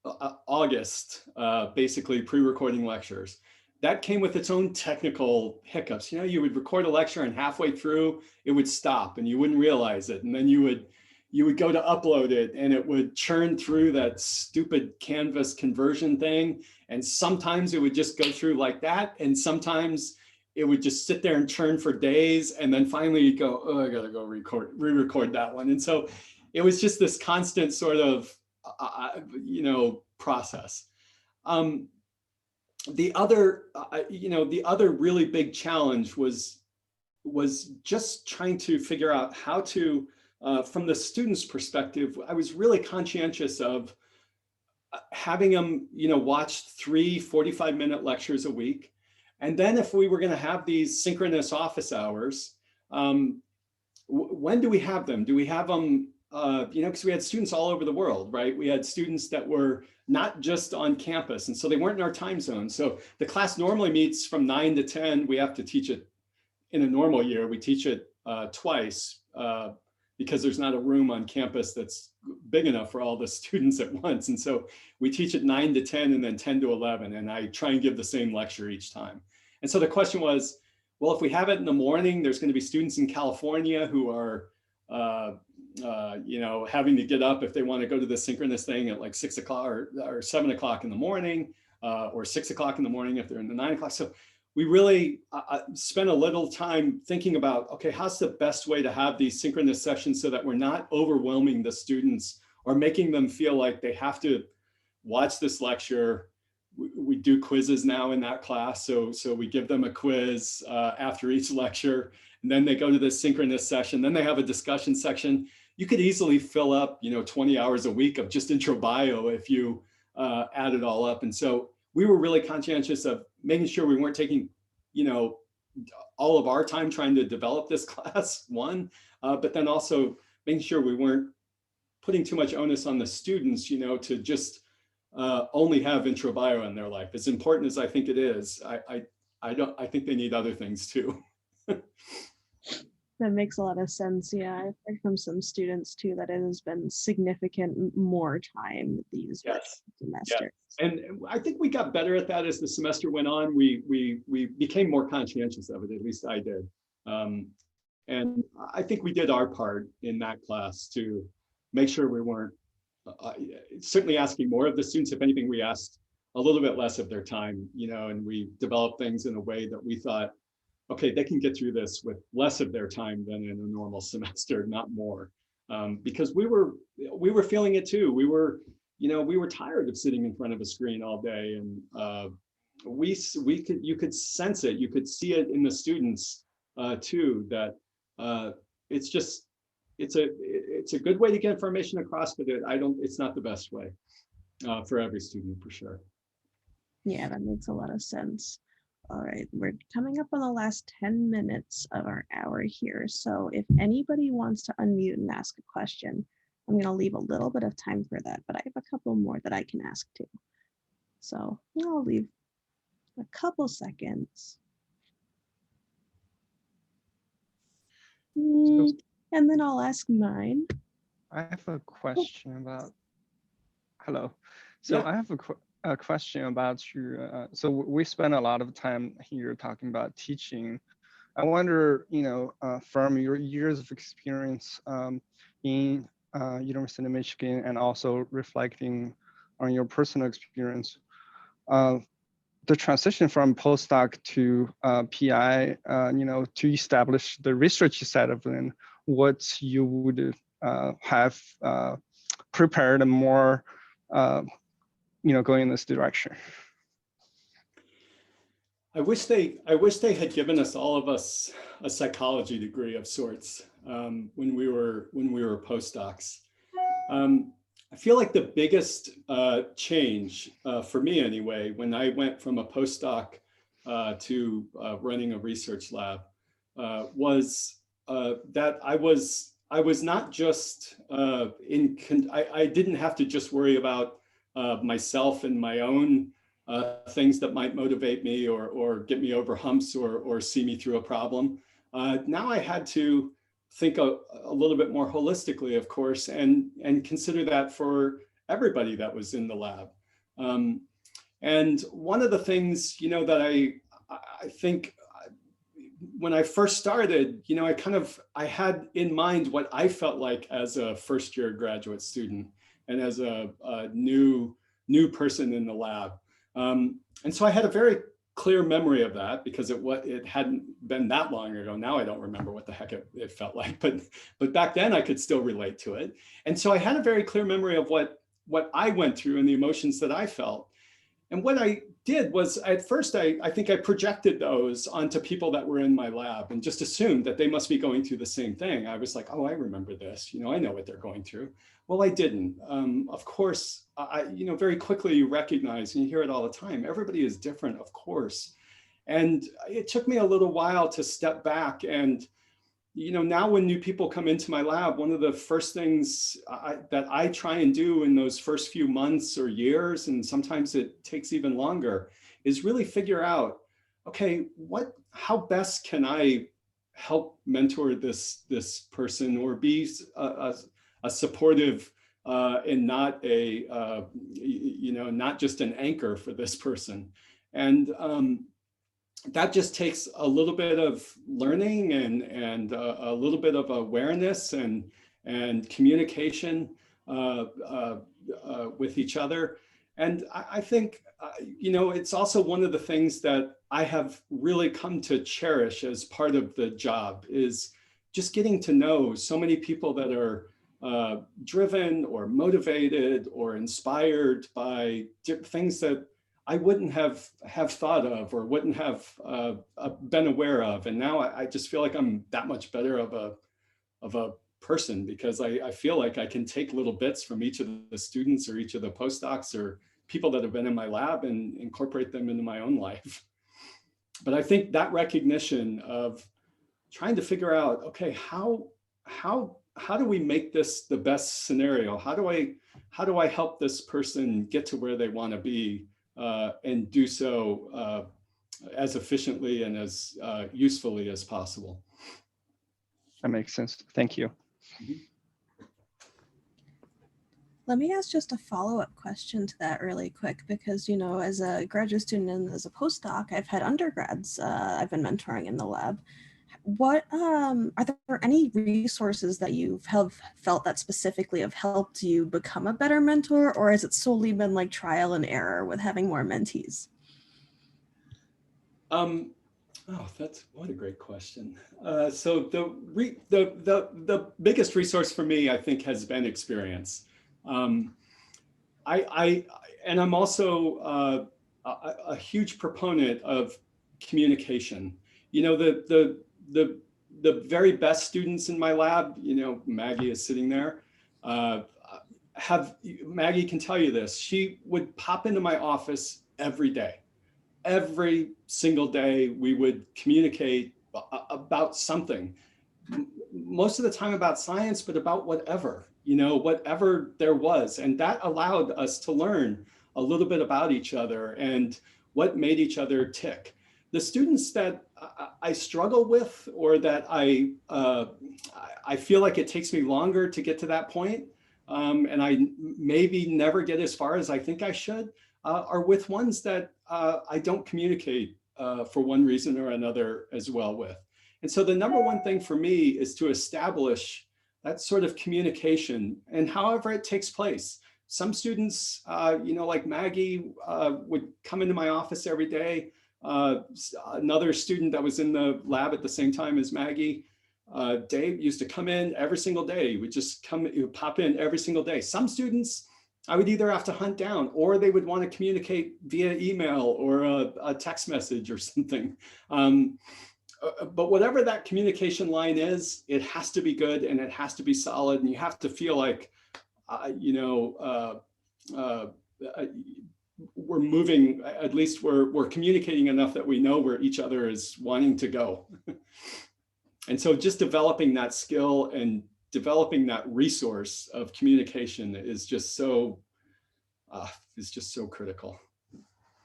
Speaker 3: August basically pre-recording lectures. That came with its own technical hiccups. You would record a lecture and halfway through it would stop and you wouldn't realize it. And then you would go to upload it and it would churn through that stupid Canvas conversion thing. And sometimes it would just go through like that. And sometimes it would just sit there and churn for days. And then finally you'd go, oh, I gotta go re-record that one. And so it was just this constant sort of, process. The other really big challenge was just trying to figure out how to, from the student's perspective, I was really conscientious of having them, watch 3 45-minute lectures a week. And then if we were going to have these synchronous office hours, when do we have them? Do we have them, because we had students all over the world, right? We had students that were not just on campus, and so they weren't in our time zone. So the class normally meets from 9 to 10. We have to teach it in a normal year. We teach it twice because there's not a room on campus that's big enough for all the students at once. And so we teach it 9 to 10 and then 10 to 11. And I try and give the same lecture each time. And so the question was, well, if we have it in the morning, there's going to be students in California who are having to get up if they want to go to the synchronous thing at like 6 o'clock or 7 o'clock in the morning, or 6 o'clock in the morning if they're in the 9 o'clock. So we really spent a little time thinking about, okay, how's the best way to have these synchronous sessions so that we're not overwhelming the students or making them feel like they have to watch this lecture. We do quizzes now in that class. So we give them a quiz after each lecture, and then they go to this synchronous session. Then they have a discussion section. You could easily fill up, 20 hours a week of just intro bio if you add it all up. And so we were really conscientious of making sure we weren't taking, all of our time trying to develop this class, but then also making sure we weren't putting too much onus on the students, to just only have intro bio in their life. As important as I think it is, I think they need other things too.
Speaker 2: That makes a lot of sense. Yeah, I've heard from some students too that it has been significant more time these semesters.
Speaker 3: Yeah. And I think we got better at that as the semester went on. We became more conscientious of it. At least I did. And I think we did our part in that class to make sure we weren't certainly asking more of the students. If anything, we asked a little bit less of their time, and we developed things in a way that we thought, okay, they can get through this with less of their time than in a normal semester, not more. Because we were feeling it too. We were tired of sitting in front of a screen all day, and you could sense it. You could see it in the students too. That it's a good way to get information across, but it's not the best way for every student, for sure.
Speaker 2: Yeah, that makes a lot of sense. All right, we're coming up on the last 10 minutes of our hour here. So if anybody wants to unmute and ask a question, I'm going to leave a little bit of time for that, but I have a couple more that I can ask too. So I'll leave a couple seconds. And then I'll ask mine.
Speaker 4: I have a question about, hello. So yeah. I have a question about your, so we spend a lot of time here talking about teaching. I wonder, from your years of experience in University of Michigan and also reflecting on your personal experience, the transition from postdoc to PI, to establish the research side of it, what you would have prepared and more, going in this direction.
Speaker 3: I wish they had given all of us a psychology degree of sorts when we were postdocs. I feel like the biggest change for me anyway, when I went from a postdoc to running a research lab, was that I was not just I didn't have to just worry about myself and my own things that might motivate me or get me over humps or see me through a problem. Now I had to think a little bit more holistically, of course, and consider that for everybody that was in the lab. And one of the things, that I think when I first started, I had in mind what I felt like as a first-year graduate student and as a new person in the lab. And so I had a very clear memory of that because it hadn't been that long ago. Now I don't remember what the heck it felt like, but back then I could still relate to it. And so I had a very clear memory of what I went through and the emotions that I felt. And what I did was, at first, I think I projected those onto people that were in my lab and just assumed that they must be going through the same thing. I was like, oh, I remember this, I know what they're going through. Well, I didn't. Of course, very quickly you recognize, and you hear it all the time, everybody is different, of course. And it took me a little while to step back and, now when new people come into my lab, one of the first things that I try and do in those first few months or years, and sometimes it takes even longer, is really figure out, okay, how best can I help mentor this person or be a supportive and not not just an anchor for this person. And that just takes a little bit of learning and a little bit of awareness and and communication with each other. And I think, you know, it's also one of the things that I have really come to cherish as part of the job is just getting to know so many people that are driven or motivated or inspired by things that I wouldn't have thought of or wouldn't have been aware of. And now I just feel like I'm that much better of a person because I feel like I can take little bits from each of the students or each of the postdocs or people that have been in my lab and incorporate them into my own life. But I think that recognition of trying to figure out, okay, how do we make this the best scenario? How do I help this person get to where they want to be and do so as efficiently and as usefully as possible?
Speaker 4: That makes sense. Thank you.
Speaker 3: Mm-hmm.
Speaker 2: Let me ask just a follow-up question to that really quick, because, you know, as a graduate student and as a postdoc, I've had undergrads I've been mentoring in the lab. What are there any resources that you've felt that specifically have helped you become a better mentor, or has it solely been like trial and error with having more mentees?
Speaker 3: Oh, what a great question. So the biggest resource for me, I think, has been experience. And I'm also a huge proponent of communication. You know, the very best students in my lab, you know, Maggie is sitting there, Maggie can tell you this, she would pop into my office every day. Every single day we would communicate about something, most of the time about science, but about whatever, you know, whatever there was. And that allowed us to learn a little bit about each other and what made each other tick. The students that I struggle with, or that I feel like it takes me longer to get to that point, and I maybe never get as far as I think I should, are with ones that I don't communicate for one reason or another as well with. And so the number one thing for me is to establish that sort of communication, and however it takes place. Some students, you know, like Maggie would come into my office every day. Another student that was in the lab at the same time as Maggie, Dave, used to come in every single day. He would just come, he would pop in every single day. Some students I would either have to hunt down, or they would want to communicate via email or a text message or something. But whatever that communication line is, it has to be good and it has to be solid. And you have to feel like, you know, we're moving, at least we're communicating enough that we know where each other is wanting to go. And so just developing that skill and developing that resource of communication is just so critical.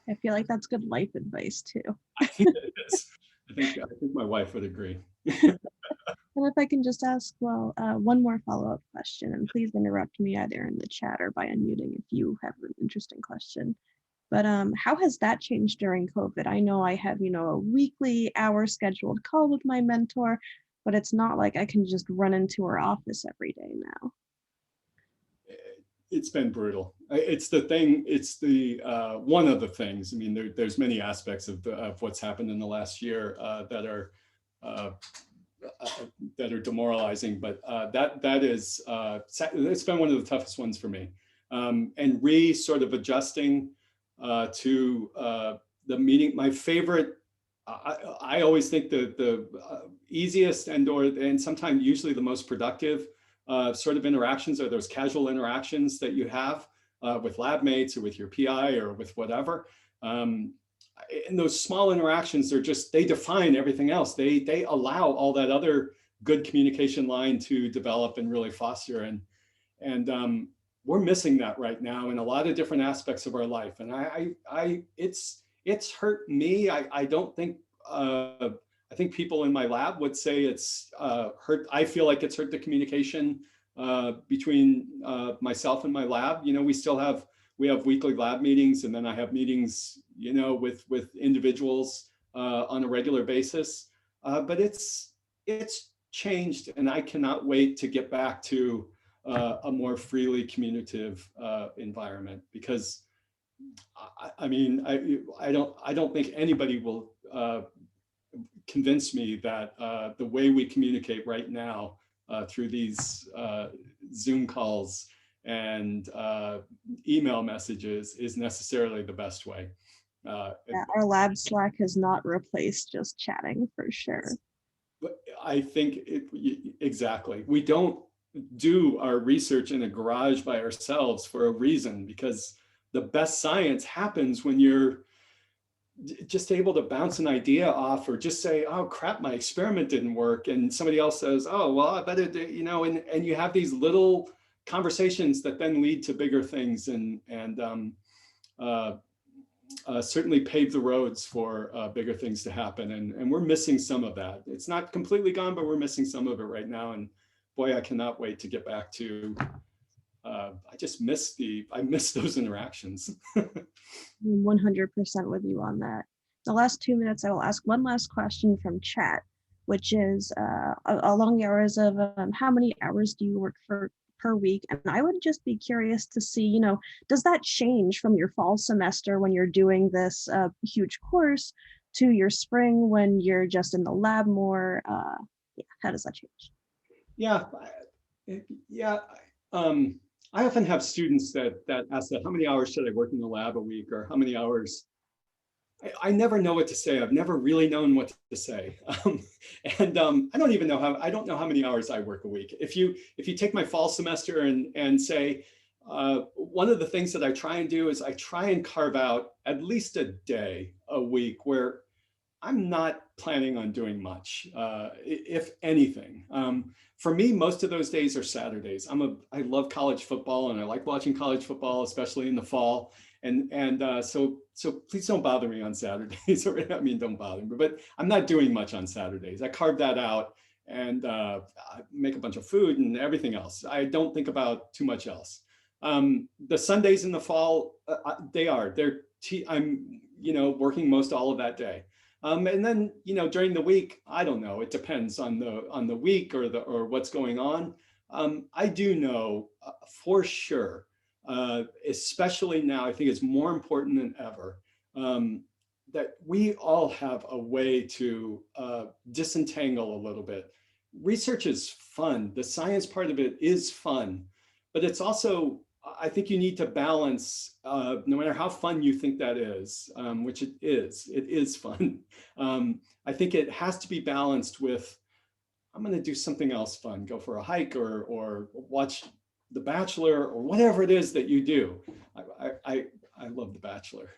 Speaker 2: I feel like that's good life advice too.
Speaker 3: I think it is. I think my wife would agree.
Speaker 2: And if I can just ask, well, one more follow-up question, and please interrupt me either in the chat or by unmuting if you have an interesting question. But how has that changed during COVID? I know I have, you know, a weekly hour scheduled call with my mentor, but it's not like I can just run into her office every day now.
Speaker 3: It's been brutal. It's the thing, it's the one of the things. I mean, there's many aspects of what's happened in the last year that are demoralizing, but that is, it's been one of the toughest ones for me. And sort of adjusting to the meeting. My favorite, I always think the easiest and sometimes usually the most productive sort of interactions are those casual interactions that you have with lab mates or with your PI or with whatever. And those small interactions are just, they define everything else. They allow all that other good communication line to develop and really foster. And we're missing that right now in a lot of different aspects of our life. And it's hurt me. I don't think, I think people in my lab would say it's hurt. I feel like it's hurt the communication between myself and my lab. You know, we have weekly lab meetings, and then I have meetings, you know, with individuals on a regular basis. But it's changed, and I cannot wait to get back to a more freely communicative environment, because I mean, I don't think anybody will convince me that the way we communicate right now through these Zoom calls and email messages is necessarily the best way.
Speaker 2: Yeah, our lab Slack has not replaced just chatting for sure.
Speaker 3: But I think exactly. We don't do our research in a garage by ourselves for a reason, because the best science happens when you're just able to bounce an idea off, or just say, oh crap, my experiment didn't work. And somebody else says, oh, well, I bet it, you know, and you have these little conversations that then lead to bigger things, and certainly pave the roads for bigger things to happen. And we're missing some of that. It's not completely gone, but we're missing some of it right now. And boy, I cannot wait to get back to, I miss those interactions.
Speaker 2: 100% with you on that. The last 2 minutes, I will ask one last question from chat, which is along the hours of how many hours do you work for per week? And I would just be curious to see, you know, does that change from your fall semester when you're doing this huge course to your spring when you're just in the lab more? Yeah, how does that change?
Speaker 3: Yeah, yeah. I often have students that ask that, how many hours should I work in the lab a week, or how many hours? I never know what to say. I've never really known what to say. I don't know how many hours I work a week. If you take my fall semester and say, one of the things that I try and do is I try and carve out at least a day a week where I'm not planning on doing much, if anything. For me, most of those days are Saturdays. I love college football, and I like watching college football, especially in the fall. So please don't bother me on Saturdays. Or I mean, don't bother me, but I'm not doing much on Saturdays. I carve that out and I make a bunch of food and everything else. I don't think about too much else. The Sundays in the fall, I'm working most all of that day. And then, during the week, I don't know, it depends on the week or what's going on. I do know for sure, especially now, I think it's more important than ever, that we all have a way to disentangle a little bit. Research is fun. The science part of it is fun, but it's also, I think you need to balance, no matter how fun you think that is, which it is fun. I think it has to be balanced with, I'm going to do something else fun, go for a hike or watch The Bachelor or whatever it is that you do. I love The Bachelor.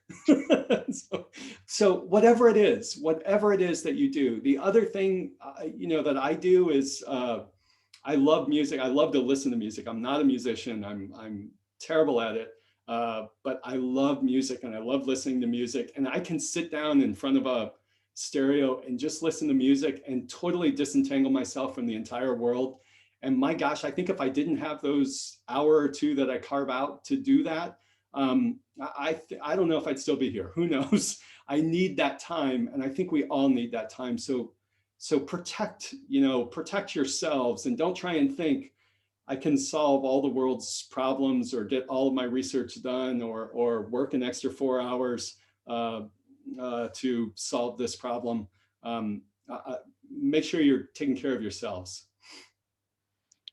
Speaker 3: So whatever it is that you do. The other thing, that I do is, I love music. I love to listen to music. I'm not a musician. I'm terrible at it, but I love music and I love listening to music. And I can sit down in front of a stereo and just listen to music and totally disentangle myself from the entire world. And my gosh, I think if I didn't have those hour or two that I carve out to do that, I don't know if I'd still be here. Who knows? I need that time, and I think we all need that time. So protect yourselves, and don't try and think I can solve all the world's problems or get all of my research done or work an extra 4 hours to solve this problem. Make sure you're taking care of yourselves.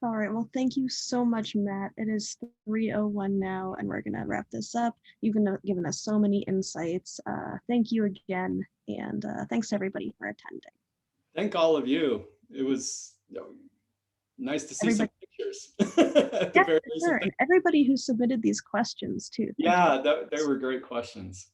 Speaker 2: All right, well, thank you so much, Matt. It is 3:01 now, and we're gonna wrap this up. You've given us so many insights. Thank you again, and thanks to everybody for attending.
Speaker 3: Thank all of you. It was nice to see some pictures.
Speaker 2: Yeah, sure. And everybody who submitted these questions too.
Speaker 3: Yeah, they were great questions.